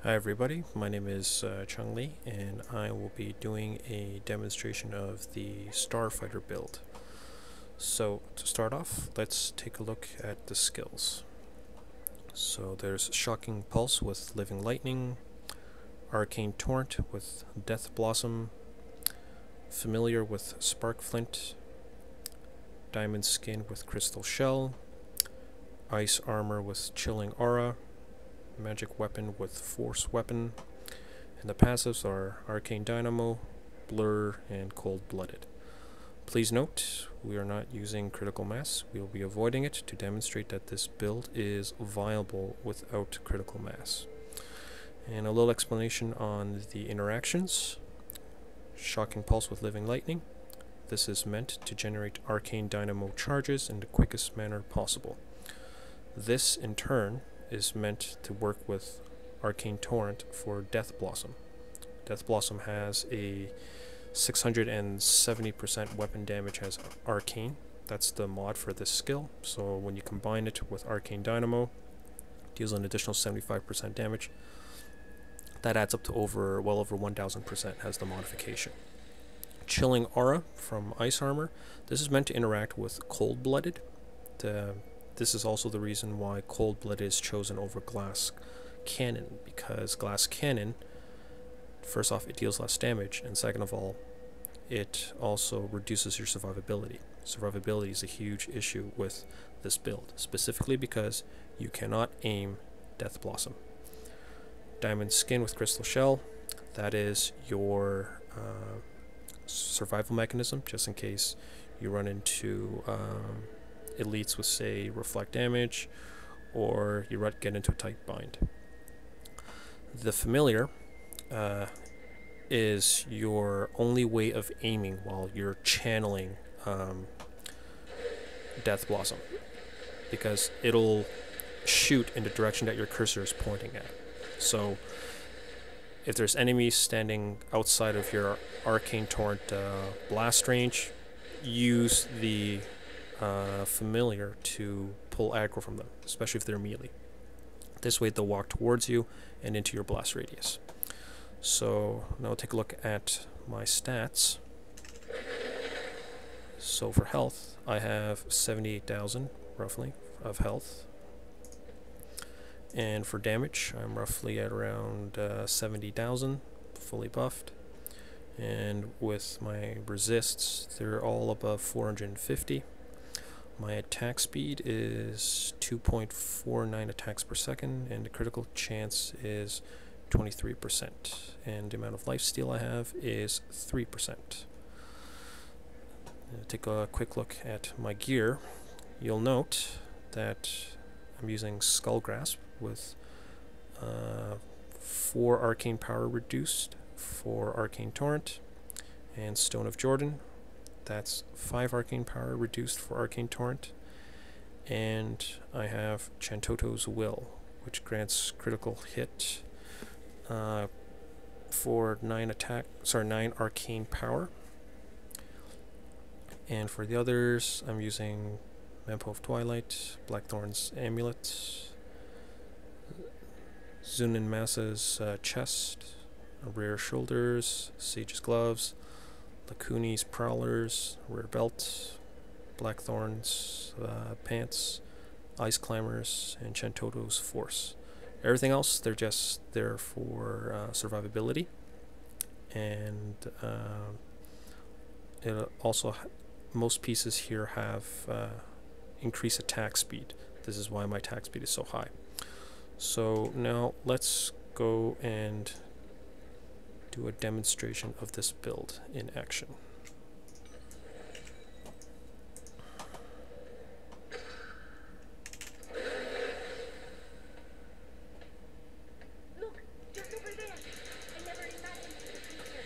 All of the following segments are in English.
Hi everybody, my name is Chung Lee, and I will be doing a demonstration of the Starfighter build. So to start off, let's take a look at the skills. So there's Shocking Pulse with Living Lightning, Arcane Torrent with Death Blossom, Familiar with Sparkflint, Diamond Skin with Crystal Shell, Ice Armor with Chilling Aura, Magic Weapon with Force Weapon, and the passives are Arcane Dynamo, Blur, and Cold Blooded. Please note, we are not using critical mass. We will be avoiding it to demonstrate that this build is viable without critical mass. And a little explanation on the interactions. Shocking Pulse with Living Lightning. This is meant to generate Arcane Dynamo charges in the quickest manner possible. This, in turn, is meant to work with Arcane Torrent for Death Blossom. Death Blossom has a 670% weapon damage as Arcane. That's the mod for this skill. So when you combine it with Arcane Dynamo, it deals an additional 75% damage. That adds up to well over 1000% as the modification. Chilling Aura from Ice Armor. This is meant to interact with Cold Blooded. This is also the reason why Cold Blood is chosen over Glass Cannon, because Glass Cannon, first off, it deals less damage, and second of all, it also reduces your survivability. Survivability is a huge issue with this build, specifically because you cannot aim Death Blossom. Diamond Skin with Crystal Shell, that is your survival mechanism, just in case you run into elites with, say, reflect damage, or you get into a tight bind. The Familiar is your only way of aiming while you're channeling Death Blossom, because it'll shoot in the direction that your cursor is pointing at. So if there's enemies standing outside of your Arcane Torrent blast range, use the Familiar to pull aggro from them, especially if they're melee. This way they'll walk towards you and into your blast radius. So now take a look at my stats. So for health, I have 78,000 roughly of health, and for damage I'm roughly at around 70,000 fully buffed, and with my resists they're all above 450. My attack speed is 2.49 attacks per second, and the critical chance is 23%, and the amount of lifesteal I have is 3%. Take a quick look at my gear. You'll note that I'm using Skull Grasp with 4 arcane power reduced for Arcane Torrent, and Stone of Jordan. That's 5 arcane power reduced for Arcane Torrent, and I have Chantoto's Will, which grants critical hit for 9 arcane power. And for the others, I'm using Mempo of Twilight, Blackthorn's Amulet, Zunin Massa's Chest, Rare Shoulders, Sage's Gloves, Lakuni's Prowlers, Rare Belt, Blackthorn's Pants, Ice Climbers, and Chantoto's Force. Everything else, they're just there for survivability, and it also most pieces here have increased attack speed. This is why my attack speed is so high. So now let's go and do a demonstration of this build in action. Look, just over there. I never imagined it would be here.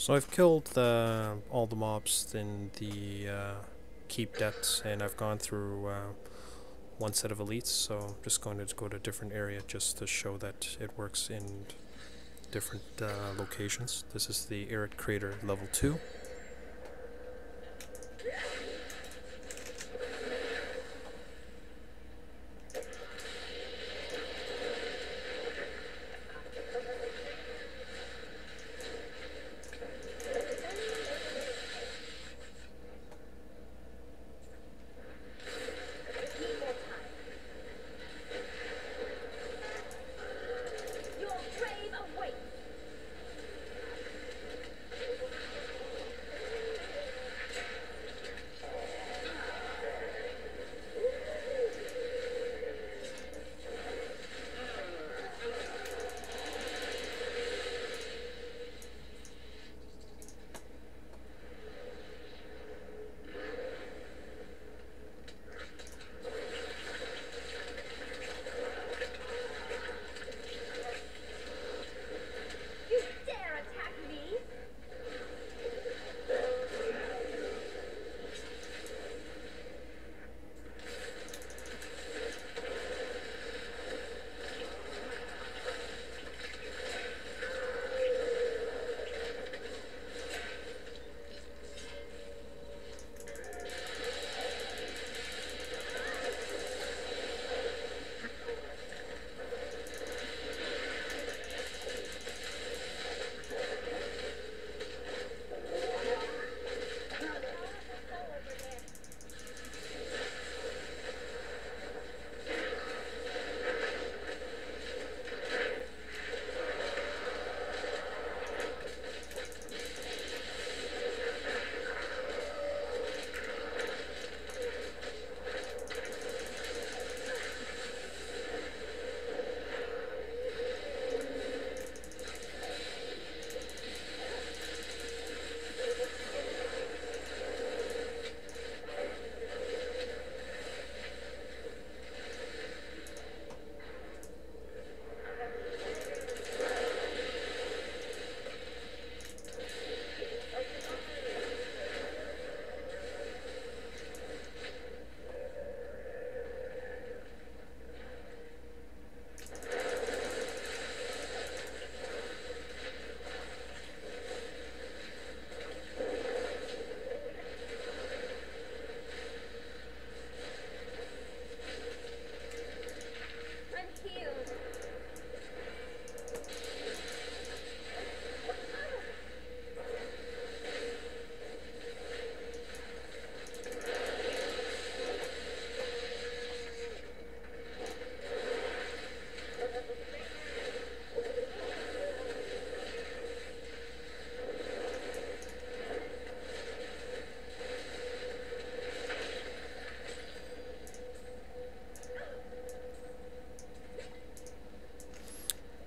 So I've killed all the mobs in the keep depths, and I've gone through one set of elites, so I'm just going to go to a different area just to show that it works in different locations. This is the Arid Crater level 2.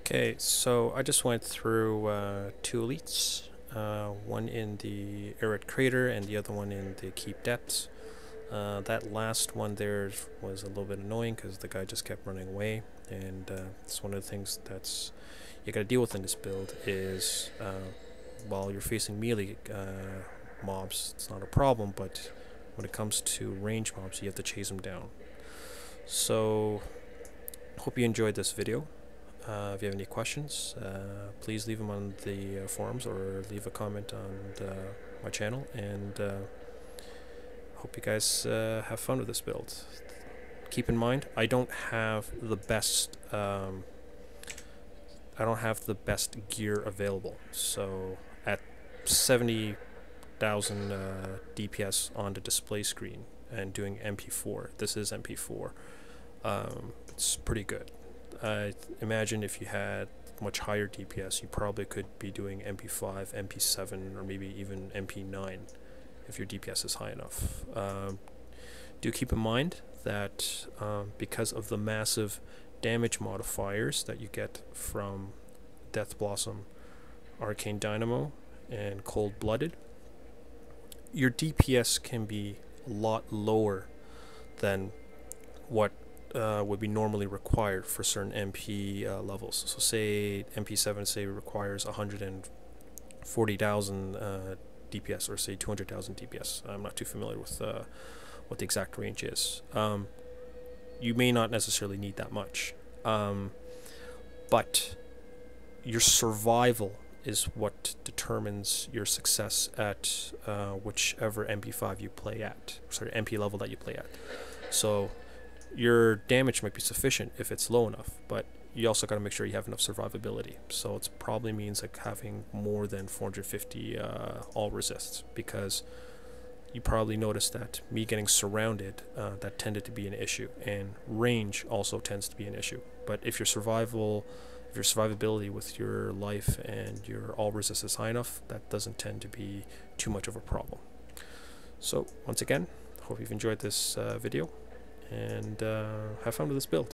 Okay, so I just went through 2 elites, one in the Arid Crater and the other one in the Keep Depths. That last one there was a little bit annoying because the guy just kept running away, and it's one of the things that's you gotta deal with in this build is while you're facing melee mobs, it's not a problem, but when it comes to range mobs, you have to chase them down. So, hope you enjoyed this video. If you have any questions, please leave them on the forums or leave a comment on my channel, and hope you guys have fun with this build. Keep in mind, I don't have the best gear available, so at 70,000 DPS on the display screen and doing MP4, this is MP4, it's pretty good. Imagine if you had much higher DPS, you probably could be doing MP5, MP7, or maybe even MP9 if your DPS is high enough. Do keep in mind that because of the massive damage modifiers that you get from Death Blossom, Arcane Dynamo, and Cold Blooded, your DPS can be a lot lower than what would be normally required for certain MP levels. So say MP7 requires 40,000 DPS, or say 200,000 DPS. I'm not too familiar with what the exact range is. You may not necessarily need that much, but your survival is what determines your success at whichever MP5 you play at, sorry, MP level that you play at. So your damage might be sufficient if it's low enough, but you also got to make sure you have enough survivability. So it probably means like having more than 450 all resists, because you probably noticed that me getting surrounded, that tended to be an issue, and range also tends to be an issue. But if your survivability with your life and your all resist is high enough, that doesn't tend to be too much of a problem. So once again, hope you've enjoyed this video, and have fun with this build.